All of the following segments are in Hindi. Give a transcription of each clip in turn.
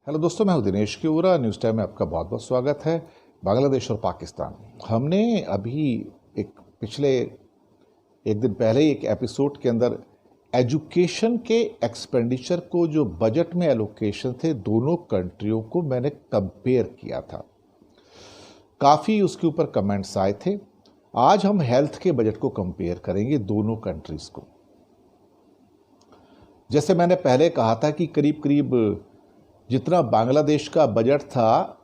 हेलो दोस्तों, मैं हूं दिनेश केवरा। न्यूज़ टाइम में आपका बहुत बहुत स्वागत है। बांग्लादेश और पाकिस्तान, हमने अभी पिछले एक दिन पहले ही एक एपिसोड के अंदर एजुकेशन के एक्सपेंडिचर को, जो बजट में एलोकेशन थे दोनों कंट्रियों को, मैंने कंपेयर किया था। काफ़ी उसके ऊपर कमेंट्स आए थे। आज हम हेल्थ के बजट को कंपेयर करेंगे दोनों कंट्रीज़ को। जैसे मैंने पहले कहा था कि करीब करीब जितना बांग्लादेश का बजट था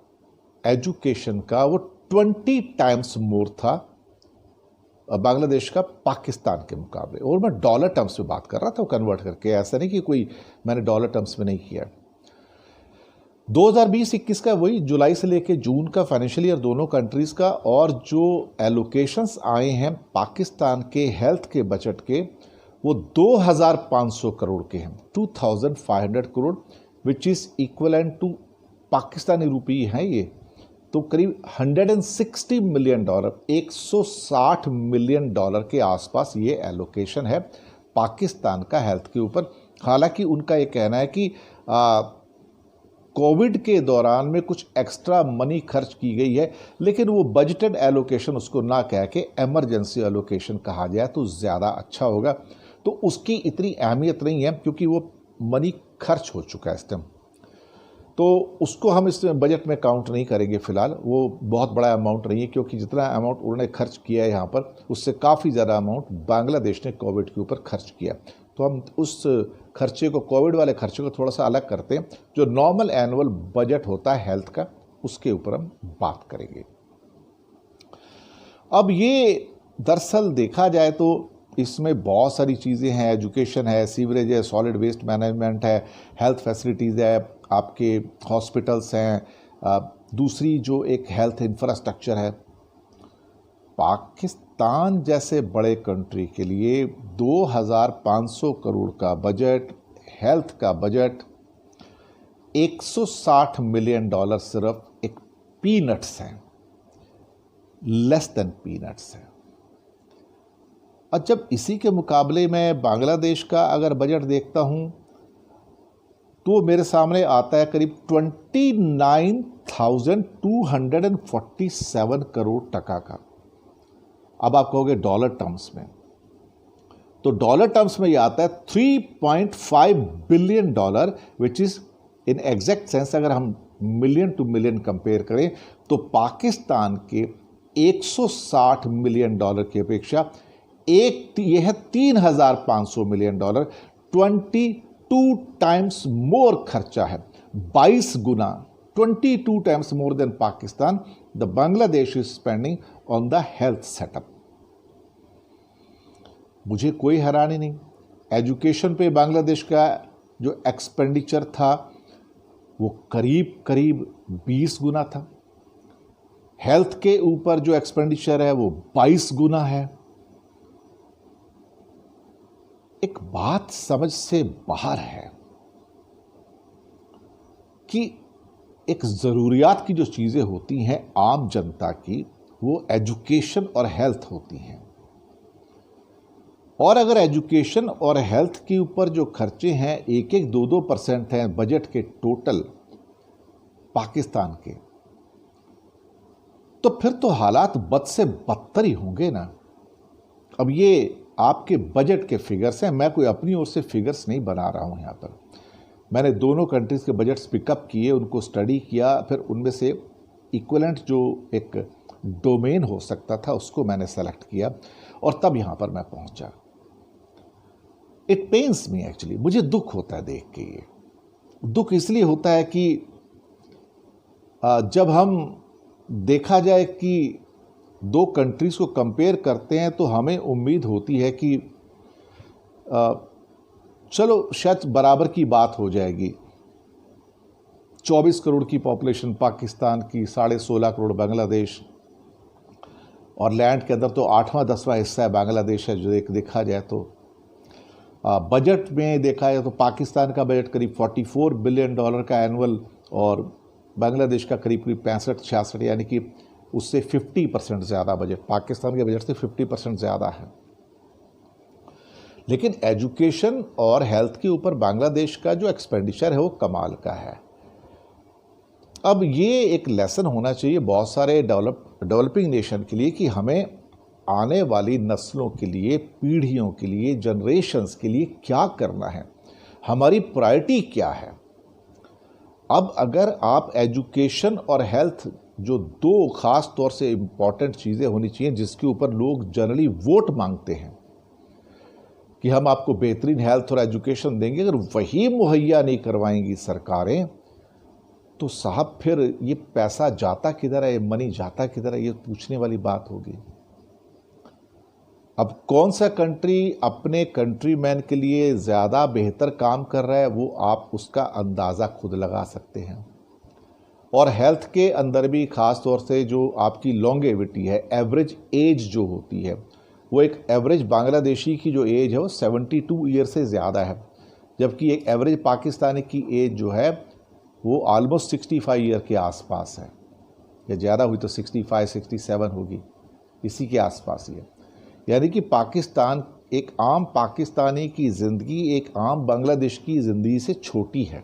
एजुकेशन का, वो 20 टाइम्स मोर था बांग्लादेश का पाकिस्तान के मुकाबले। और मैं डॉलर टर्म्स में बात कर रहा था, वो कन्वर्ट करके, ऐसा नहीं कि कोई मैंने डॉलर टर्म्स में नहीं किया। 2020-21 का वही जुलाई से लेके जून का फाइनेंशियल ईयर दोनों कंट्रीज़ का, और जो एलोकेशंस आए हैं पाकिस्तान के हेल्थ के बजट के, वो 2500 करोड़ के हैं, 2500 crore, which is equivalent to Pakistani rupee है ये, तो करीब $160 मिलियन, $160 मिलियन के आसपास ये एलोकेशन है पाकिस्तान का हेल्थ के ऊपर। हालांकि उनका ये कहना है कि कोविड के दौरान में कुछ एक्स्ट्रा मनी खर्च की गई है, लेकिन वो बजटेड एलोकेशन उसको ना कह के एमरजेंसी एलोकेशन कहा जाए तो ज़्यादा अच्छा होगा। तो उसकी इतनी अहमियत नहीं है क्योंकि वो मनी खर्च हो चुका है इस टाइम, तो उसको हम इस बजट में काउंट नहीं करेंगे फ़िलहाल। वो बहुत बड़ा अमाउंट नहीं है, क्योंकि जितना अमाउंट उन्होंने खर्च किया है यहाँ पर, उससे काफ़ी ज़्यादा अमाउंट बांग्लादेश ने कोविड के ऊपर खर्च किया। तो हम उस खर्चे को, कोविड वाले खर्चे को थोड़ा सा अलग करते हैं। जो नॉर्मल एनुअल बजट होता है हेल्थ का, उसके ऊपर हम बात करेंगे। अब ये दरअसल देखा जाए तो इसमें बहुत सारी चीज़ें हैं। एजुकेशन है, सीवरेज है, सॉलिड वेस्ट मैनेजमेंट है, हेल्थ फैसिलिटीज़ है, आपके हॉस्पिटल्स हैं, दूसरी जो एक हेल्थ इंफ्रास्ट्रक्चर है। पाकिस्तान जैसे बड़े कंट्री के लिए 2500 करोड़ का बजट, हेल्थ का बजट, $160 मिलियन सिर्फ एक पीनट्स हैं, लेस देन पीनट्स हैं। और जब इसी के मुकाबले में बांग्लादेश का अगर बजट देखता हूं तो मेरे सामने आता है करीब 29,247 करोड़ टका का। अब आप कहोगे डॉलर टर्म्स में, तो डॉलर टर्म्स में ये आता है $3.5 billion, which is in exact sense अगर हम मिलियन टू मिलियन कंपेयर करें तो पाकिस्तान के $160 मिलियन की अपेक्षा यह है $3,500 मिलियन, 22 टाइम्स मोर खर्चा है, 22 गुना, 22 times more than Pakistan the Bangladesh is spending on the health setup. मुझे कोई हैरानी नहीं, एजुकेशन पे बांग्लादेश का जो एक्सपेंडिचर था वो करीब करीब 20 गुना था। हेल्थ के ऊपर जो एक्सपेंडिचर है वो 22 गुना है। एक बात समझ से बाहर है कि एक ज़रूरियात की जो चीज़ें होती हैं आम जनता की, वो एजुकेशन और हेल्थ होती हैं। और अगर एजुकेशन और हेल्थ के ऊपर जो खर्चे हैं 1-2% हैं बजट के टोटल पाकिस्तान के, तो फिर तो हालात बद से बदतर ही होंगे ना। अब ये आपके बजट के फिगर्स हैं, मैं कोई अपनी ओर से फिगर्स नहीं बना रहा हूं। यहाँ पर मैंने दोनों कंट्रीज़ के बजट्स पिकअप किए, उनको स्टडी किया, फिर उनमें से इक्विवेलेंट जो एक डोमेन हो सकता था उसको मैंने सेलेक्ट किया, और तब यहाँ पर मैं पहुँचा। इट पेन्स मी एक्चुअली, मुझे दुख होता है देख के। ये दुख इसलिए होता है कि जब हम देखा जाए कि दो कंट्रीज़ को कंपेयर करते हैं तो हमें उम्मीद होती है कि चलो शायद बराबर की बात हो जाएगी। 24 करोड़ की पॉपुलेशन पाकिस्तान की, 16.5 करोड़ बांग्लादेश, और लैंड के अंदर तो 8वां-10वां हिस्सा है बांग्लादेश है। जो देखा जाए तो बजट में देखा जाए तो पाकिस्तान का बजट करीब $44 बिलियन का एनुअल, और बांग्लादेश का करीब 65-66, यानी कि उससे 50% ज़्यादा बजट, पाकिस्तान के बजट से 50% ज़्यादा है। लेकिन एजुकेशन और हेल्थ के ऊपर बांग्लादेश का जो एक्सपेंडिचर है वो कमाल का है। अब ये एक लेसन होना चाहिए बहुत सारे डेवलपिंग नेशन के लिए कि हमें आने वाली नस्लों के लिए, पीढ़ियों के लिए, जनरेशन्स के लिए क्या करना है, हमारी प्रायोरिटी क्या है। अब अगर आप एजुकेशन और हेल्थ, जो दो खास तौर से इम्पॉर्टेंट चीज़ें होनी चाहिए जिसके ऊपर लोग जनरली वोट मांगते हैं कि हम आपको बेहतरीन हेल्थ और एजुकेशन देंगे, अगर वही मुहैया नहीं करवाएंगी सरकारें तो साहब फिर ये पैसा जाता किधर है, ये मनी जाता किधर है, ये पूछने वाली बात होगी। अब कौन सा कंट्री अपने कंट्रीमैन के लिए ज़्यादा बेहतर काम कर रहा है वो आप उसका अंदाज़ा खुद लगा सकते हैं। और हेल्थ के अंदर भी ख़ास तौर से जो आपकी लॉन्गेविटी है, एवरेज एज जो होती है, वो एक एवरेज बांग्लादेशी की जो एज है वो 72 ईयर से ज़्यादा है, जबकि एक एवरेज पाकिस्तानी की एज जो है वो ऑलमोस्ट 65 ईयर के आसपास है, या ज़्यादा हुई तो 65-67 होगी, इसी के आसपास ही है। यानी कि पाकिस्तान, एक आम पाकिस्तानी की ज़िंदगी एक आम बांग्लादेश की ज़िंदगी से छोटी है।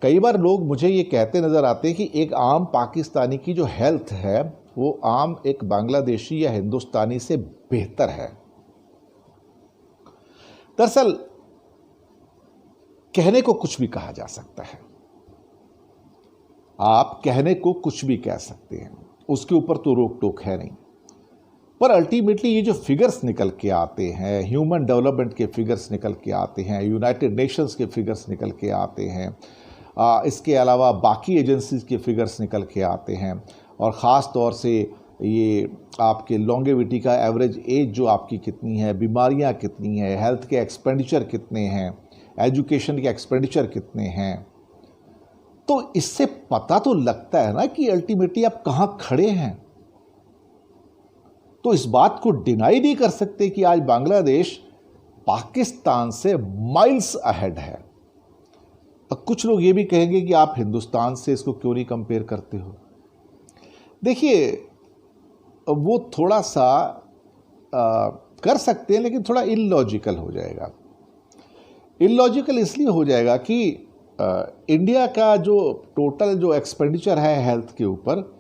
कई बार लोग मुझे ये कहते नज़र आते हैं कि एक आम पाकिस्तानी की जो हेल्थ है वो आम एक बांग्लादेशी या हिंदुस्तानी से बेहतर है। दरअसल कहने को कुछ भी कहा जा सकता है, आप कहने को कुछ भी कह सकते हैं, उसके ऊपर तो रोक टोक है नहीं, पर अल्टीमेटली ये जो फिगर्स निकल के आते हैं, ह्यूमन डेवलपमेंट के फिगर्स निकल के आते हैं, यूनाइटेड नेशंस के फिगर्स निकल के आते हैं, इसके अलावा बाकी एजेंसीज के फिगर्स निकल के आते हैं, और ख़ास तौर से ये आपके लॉन्गेविटी का एवरेज एज जो आपकी कितनी है, बीमारियां कितनी हैं, हेल्थ के एक्सपेंडिचर कितने हैं, एजुकेशन के एक्सपेंडिचर कितने हैं, तो इससे पता तो लगता है ना कि अल्टीमेटली आप कहाँ खड़े हैं। तो इस बात को डिनाई नहीं कर सकते कि आज बांग्लादेश पाकिस्तान से माइल्स अहेड है। अब कुछ लोग ये भी कहेंगे कि आप हिंदुस्तान से इसको क्यों नहीं कंपेयर करते हो। देखिए, वो थोड़ा सा कर सकते हैं, लेकिन थोड़ा इलॉजिकल हो जाएगा। इलॉजिकल इसलिए हो जाएगा कि इंडिया का जो टोटल जो एक्सपेंडिचर है हेल्थ के ऊपर,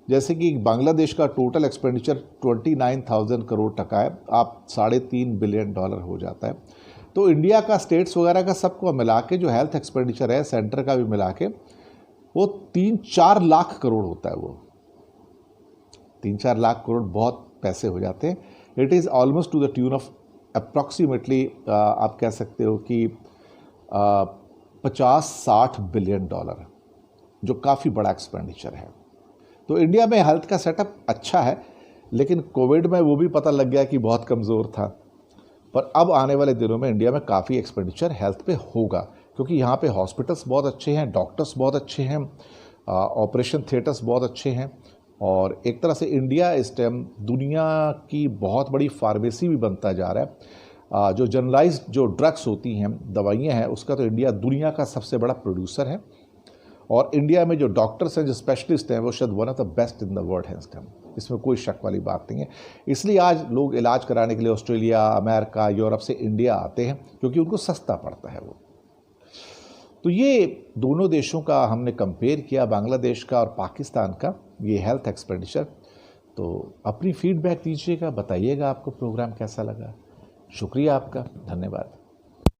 जैसे कि बांग्लादेश का टोटल एक्सपेंडिचर 29,000 करोड़ टका है, आप $3.5 बिलियन हो जाता है। तो इंडिया का स्टेट्स वगैरह का सबको मिला के जो हेल्थ एक्सपेंडिचर है, सेंटर का भी मिला के, वो 3-4 लाख करोड़ होता है। वो 3-4 लाख करोड़ बहुत पैसे हो जाते हैं। It is almost two the tune of approximately आप कह सकते हो कि 50-60 बिलियन डॉलर, जो काफ़ी बड़ा एक्सपेंडिचर है। तो इंडिया में हेल्थ का सेटअप अच्छा है, लेकिन कोविड में वो भी पता लग गया कि बहुत कमज़ोर था। पर अब आने वाले दिनों में इंडिया में काफ़ी एक्सपेंडिचर हेल्थ पे होगा, क्योंकि यहाँ पे हॉस्पिटल्स बहुत अच्छे हैं, डॉक्टर्स बहुत अच्छे हैं, ऑपरेशन थिएटर्स बहुत अच्छे हैं, और एक तरह से इंडिया इस टाइम दुनिया की बहुत बड़ी फार्मेसी भी बनता जा रहा है। जो जनरलाइज्ड जो ड्रग्स होती हैं, दवाइयाँ हैं, उसका तो इंडिया दुनिया का सबसे बड़ा प्रोड्यूसर है। और इंडिया में जो डॉक्टर्स हैं, जो स्पेशलिस्ट हैं, वो शायद one of the best in the world है इस टाइम, इसमें कोई शक वाली बात नहीं है। इसलिए आज लोग इलाज कराने के लिए ऑस्ट्रेलिया, अमेरिका, यूरोप से इंडिया आते हैं, क्योंकि उनको सस्ता पड़ता है वो। तो ये दोनों देशों का हमने कंपेयर किया, बांग्लादेश का और पाकिस्तान का, ये हेल्थ एक्सपेंडिचर। तो अपनी फीडबैक दीजिएगा, बताइएगा आपको प्रोग्राम कैसा लगा। शुक्रिया आपका, धन्यवाद।